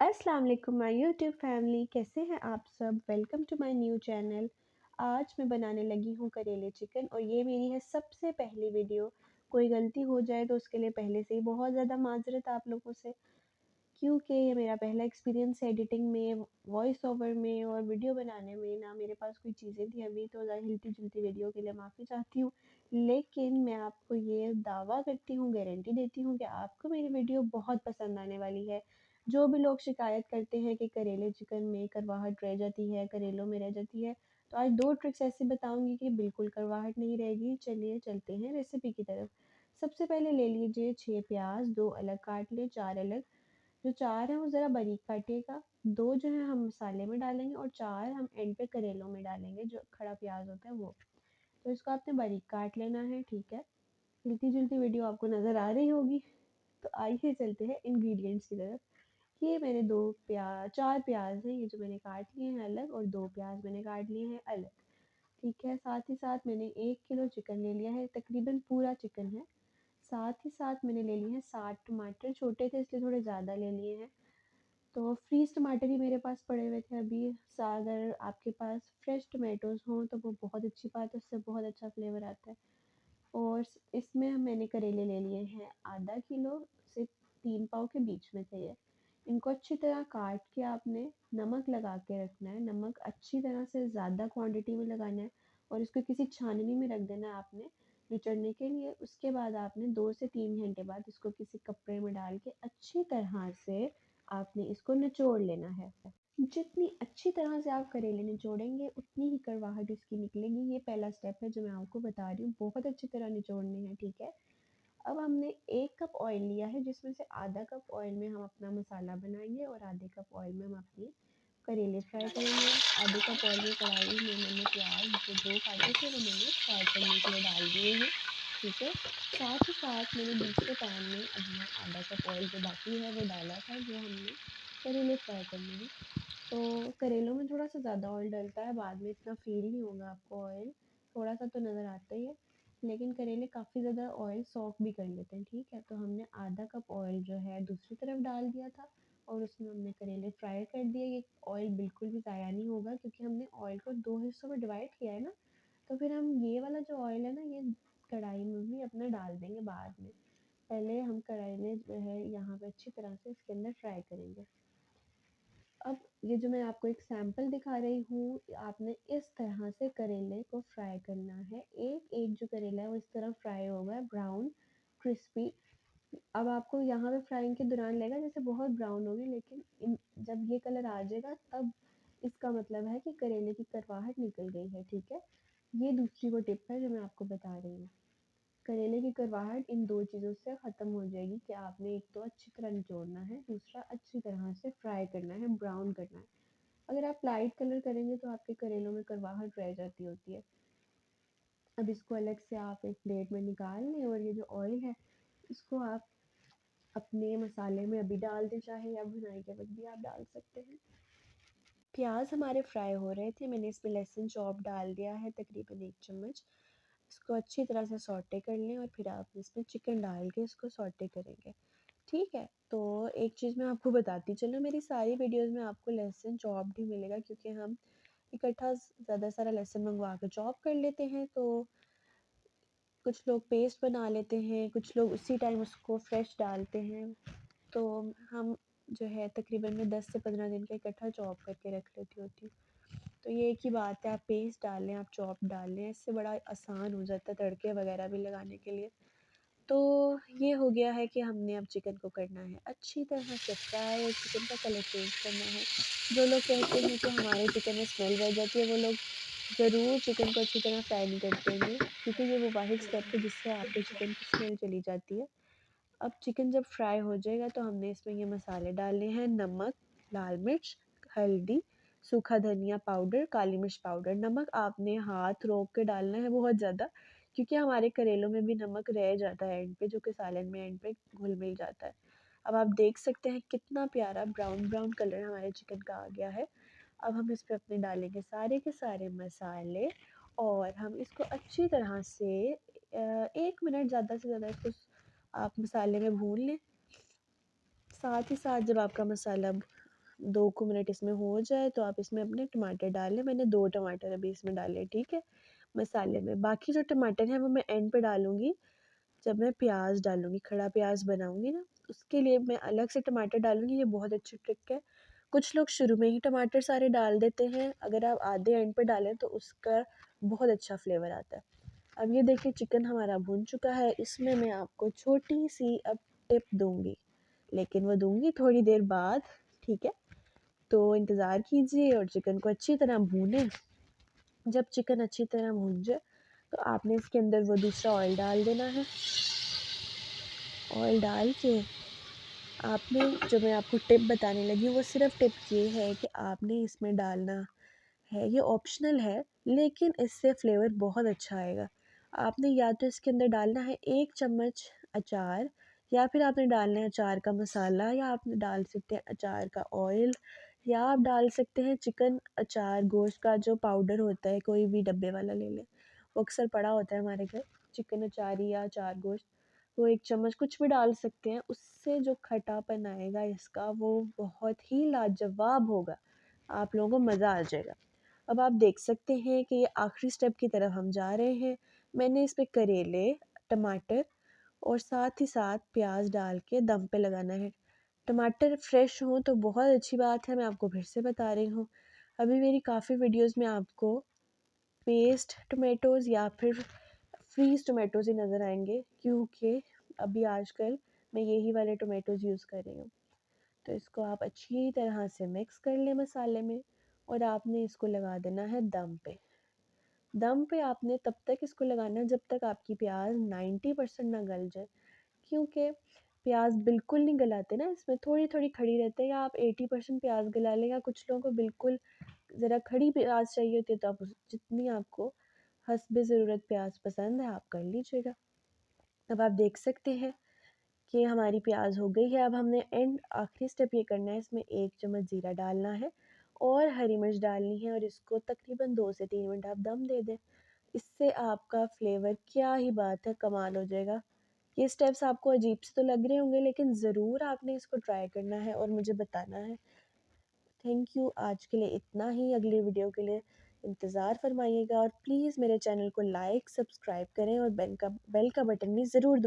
अस्सलाम वालेकुम my YouTube family, कैसे हैं आप सब। Welcome to my new channel. आज मैं बनाने लगी हूँ करेले चिकन और ये मेरी है सबसे पहली वीडियो। कोई गलती हो जाए तो उसके लिए पहले से ही बहुत ज़्यादा माजरत आप लोगों से, क्योंकि ये मेरा पहला एक्सपीरियंस है एडिटिंग में, वॉइस ओवर में और वीडियो बनाने में। ना मेरे पास कोई चीज़ें थी अभी, तो हिलती जुलती वीडियो के लिए माफ़ी चाहती हूँ। लेकिन मैं आपको ये दावा करती हूँ, गारंटी देती हूँ कि आपको मेरी वीडियो बहुत पसंद आने वाली है। जो भी लोग शिकायत करते हैं कि करेले चिकन में करवाहट रह जाती है, करेलों में रह जाती है, तो आज दो ट्रिक्स ऐसे बताऊंगी कि बिल्कुल करवाहट नहीं रहेगी। चलिए चलते हैं रेसिपी की तरफ। सबसे पहले ले लीजिए 6 प्याज, 2 अलग काट लें, 4 अलग। जो 4 हैं वो ज़रा बारीक काटिएगा। 2 जो है हम मसाले में डालेंगे और 4 हम एंड पे करेलों में डालेंगे, जो खड़ा प्याज होता है वो। तो इसको आपने बारीक काट लेना है, ठीक है। मिलती जुलती वीडियो आपको नज़र आ रही होगी। तो आइए चलते हैं इंग्रेडिएंट्स की तरफ। ये मैंने 4 प्याज हैं, ये जो मैंने काट लिए हैं अलग, और 2 प्याज मैंने काट लिए हैं अलग, ठीक है। साथ ही साथ मैंने 1 किलो चिकन ले लिया है, तकरीबन पूरा चिकन है। साथ ही साथ मैंने ले लिए हैं 60 टमाटर, छोटे थे इसलिए थोड़े ज़्यादा ले लिए हैं। तो फ्रीज़ टमाटर ही मेरे पास पड़े हुए थे अभी। अगर आपके पास फ्रेश टमाटोज़ हों तो वो बहुत अच्छी बात है, उससे बहुत अच्छा फ्लेवर आता है। और इसमें मैंने करेले ले लिए हैं आधा किलो से 3 पाव के बीच में थे ये। इनको अच्छी तरह काट के आपने नमक लगा के रखना है। नमक अच्छी तरह से ज़्यादा क्वांटिटी में लगाना है और इसको किसी छाननी में रख देना है आपने निचोड़ने के लिए। उसके बाद आपने 2 से 3 घंटे बाद इसको किसी कपड़े में डाल के अच्छी तरह से आपने इसको निचोड़ लेना है। जितनी अच्छी तरह से आप करेले निचोड़ेंगे उतनी ही करवाहट इसकी निकलेगी। ये पहला स्टेप है जो मैं आपको बता रही हूँ, बहुत अच्छी तरह निचोड़नी है, ठीक है। अब हमने 1 कप ऑयल लिया है, जिसमें से आधा कप ऑयल में हम अपना मसाला बनाएंगे और आधे कप ऑयल में हम अपनी करेले फ्राई करेंगे। आधे कप ऑयल में कढ़ाई में मैंने प्याज जो 2 काटे थे वो मैंने फ्राई करने के लिए डाल दिए हैं, ठीक है। साथ ही साथ मैंने दूसरे पैन में अपना आधा कप ऑयल जो बाकी है वो डाला था, जो हमने करेले फ्राई करने हैं। तो करेलों में थोड़ा सा ज़्यादा ऑयल डलता है, बाद में इतना फील नहीं होगा आपको ऑयल, थोड़ा सा तो नज़र आता ही है। लेकिन करेले काफ़ी ज़्यादा ऑयल सॉक भी कर लेते हैं, ठीक है। तो हमने आधा कप ऑयल जो है दूसरी तरफ डाल दिया था और उसमें हमने करेले फ्राई कर दिए। ये ऑयल बिल्कुल भी ज़ाया नहीं होगा क्योंकि हमने ऑयल को 2 हिस्सों में डिवाइड किया है ना। तो फिर हम ये वाला जो ऑयल है ना, ये कढ़ाई में भी अपना डाल देंगे बाद में। पहले हम कढ़ाई में जो है यहाँ पे अच्छी तरह से इसके अंदर फ्राई करेंगे। अब ये जो मैं आपको एक सैंपल दिखा रही हूँ, आपने इस तरह से करेले को फ्राई करना है। एक एक जो करेला है वो इस तरह फ्राई होगा, ब्राउन क्रिस्पी। अब आपको यहाँ पे फ्राइंग के दौरान लगेगा जैसे बहुत ब्राउन हो गए, लेकिन जब ये कलर आ जाएगा तब इसका मतलब है कि करेले की करवाहट निकल गई है, ठीक है। ये दूसरी वो टिप है जो मैं आपको बता रही हूँ। करेले की करवाहट इन 2 चीज़ों से ख़त्म हो जाएगी कि आपने एक तो अच्छी तरह निचोड़ना है, दूसरा अच्छी तरह से फ्राई करना है, ब्राउन करना है। अगर आप लाइट कलर करेंगे तो आपके करेलों में करवाहट रह जाती होती है। अब इसको अलग से आप एक प्लेट में निकाल लें और ये जो ऑयल है इसको आप अपने मसाले में अभी डाल दें, चाहे या भुनाई के वक्त भी आप डाल सकते हैं। प्याज हमारे फ्राई हो रहे थे, मैंने इसमें लहसुन चॉप डाल दिया है तकरीबन 1 चम्मच। इसको अच्छी तरह से सौटे कर लें और फिर आप इसमें चिकन डाल के इसको सौटे करेंगे, ठीक है। तो एक चीज़ मैं आपको बताती चलूँ, मेरी सारी वीडियोज़ में आपको लहसुन चॉप्ड ही मिलेगा क्योंकि हम इकट्ठा ज़्यादा सारा लहसुन मंगवा के चॉप कर लेते हैं। तो कुछ लोग पेस्ट बना लेते हैं, कुछ लोग उसी टाइम उसको फ्रेश डालते हैं। तो हम जो है तकरीबन मैं 10 से 15 दिन का इकट्ठा चॉप करके रख लेती होती हूँ। तो ये एक ही बात है, आप पेस्ट डाल लें, आप चॉप डाल लें, इससे बड़ा आसान हो जाता है तड़के वगैरह भी लगाने के लिए। तो ये हो गया है कि हमने अब चिकन को करना है अच्छी तरह से फ्राई और चिकन का कलर चेंज करना है। जो लोग कहते हैं कि हमारे चिकन में स्मेल रह जाती है, वो लोग ज़रूर चिकन को अच्छी तरह फ्राई नहीं करते होंगे, क्योंकि ये वो वाहिद स्टेप है जिससे आपके चिकन की स्मेल चली जाती है। अब चिकन जब फ्राई हो जाएगा तो हमने इसमें ये मसाले डालने हैं, नमक, लाल मिर्च, हल्दी, सूखा धनिया पाउडर, काली मिर्च पाउडर। नमक आपने हाथ रोक के डालना है बहुत ज़्यादा, क्योंकि हमारे करेलों में भी नमक रह जाता है एंड पे, जो कि सालन में एंड पे घुल मिल जाता है। अब आप देख सकते हैं कितना प्यारा ब्राउन ब्राउन कलर हमारे चिकन का आ गया है। अब हम इस पे अपने डालेंगे सारे के सारे मसाले और हम इसको अच्छी तरह से 1 मिनट ज़्यादा से ज़्यादा इसको आप मसाले में भून लें। साथ ही साथ जब आपका मसाला 2 मिनट इसमें हो जाए तो आप इसमें अपने टमाटर डाल लें। मैंने 2 टमाटर अभी इसमें डाले, ठीक है, मसाले में। बाकी जो टमाटर हैं वो मैं एंड पे डालूँगी, जब मैं प्याज डालूँगी, खड़ा प्याज बनाऊँगी ना, उसके लिए मैं अलग से टमाटर डालूँगी। ये बहुत अच्छी ट्रिक है। कुछ लोग शुरू में ही टमाटर सारे डाल देते हैं, अगर आप आधे एंड पे डालें तो उसका बहुत अच्छा फ्लेवर आता है। अब ये देखिए चिकन हमारा भुन चुका है। इसमें मैं आपको छोटी सी अब टिप दूँगी, लेकिन वो दूँगी थोड़ी देर बाद, ठीक है? तो इंतज़ार कीजिए और चिकन को अच्छी तरह भूनें। जब चिकन अच्छी तरह भून जाए तो आपने इसके अंदर वो दूसरा ऑयल डाल देना है। ऑयल डाल के आपने, जो मैं आपको टिप बताने लगी, वो सिर्फ टिप ये है कि आपने इसमें डालना है, ये ऑप्शनल है, लेकिन इससे फ्लेवर बहुत अच्छा आएगा। आपने या तो इसके अंदर डालना है 1 चम्मच अचार, या फिर आपने डालना है अचार का मसाला, या आप डाल सकते हैं अचार का ऑयल, या आप डाल सकते हैं चिकन अचार गोश्त का जो पाउडर होता है, कोई भी डब्बे वाला ले लें, वो अक्सर पड़ा होता है हमारे घर, चिकन अचारी या अचार गोश्त, वो 1 चम्मच कुछ भी डाल सकते हैं। उससे जो खटापन आएगा इसका वो बहुत ही लाजवाब होगा, आप लोगों को मज़ा आ जाएगा। अब आप देख सकते हैं कि ये आखिरी स्टेप की तरफ हम जा रहे हैं। मैंने इस पे करेले, टमाटर और साथ ही साथ प्याज डाल के दम पे लगाना है। टमाटर फ्रेश हों तो बहुत अच्छी बात है, मैं आपको फिर से बता रही हूँ। अभी मेरी काफ़ी वीडियोस में आपको पेस्ट टमेटोज़ या फिर फ्रीज़ टोमेटोज़ ही नज़र आएंगे, क्योंकि अभी आजकल मैं यही वाले टोमेटोज़ यूज़ कर रही हूँ। तो इसको आप अच्छी तरह से मिक्स कर लें मसाले में, और आपने इसको लगा देना है दम पे। दम पे आपने तब तक इसको लगाना है जब तक आपकी प्याज 90% ना गल जाए, क्योंकि प्याज बिल्कुल नहीं गलाते ना, इसमें थोड़ी थोड़ी खड़ी रहती है। या आप 80% प्याज गला लें, या कुछ लोगों को बिल्कुल ज़रा खड़ी प्याज चाहिए होती है, तो आप जितनी आपको हस्बे ज़रूरत प्याज पसंद है आप कर लीजिएगा। अब आप देख सकते हैं कि हमारी प्याज हो गई है। अब हमने एंड आखिरी स्टेप ये करना है, इसमें 1 चम्मच ज़ीरा डालना है और हरी मिर्च डालनी है, और इसको तकरीबन 2 से 3 मिनट आप दम दे दें। इससे आपका फ्लेवर क्या ही बात है, कमाल हो जाएगा। ये स्टेप्स आपको अजीब से तो लग रहे होंगे, लेकिन ज़रूर आपने इसको ट्राई करना है और मुझे बताना है। थैंक यू, आज के लिए इतना ही। अगली वीडियो के लिए इंतज़ार फरमाइएगा, और प्लीज़ मेरे चैनल को लाइक सब्सक्राइब करें और बेल का बटन भी ज़रूर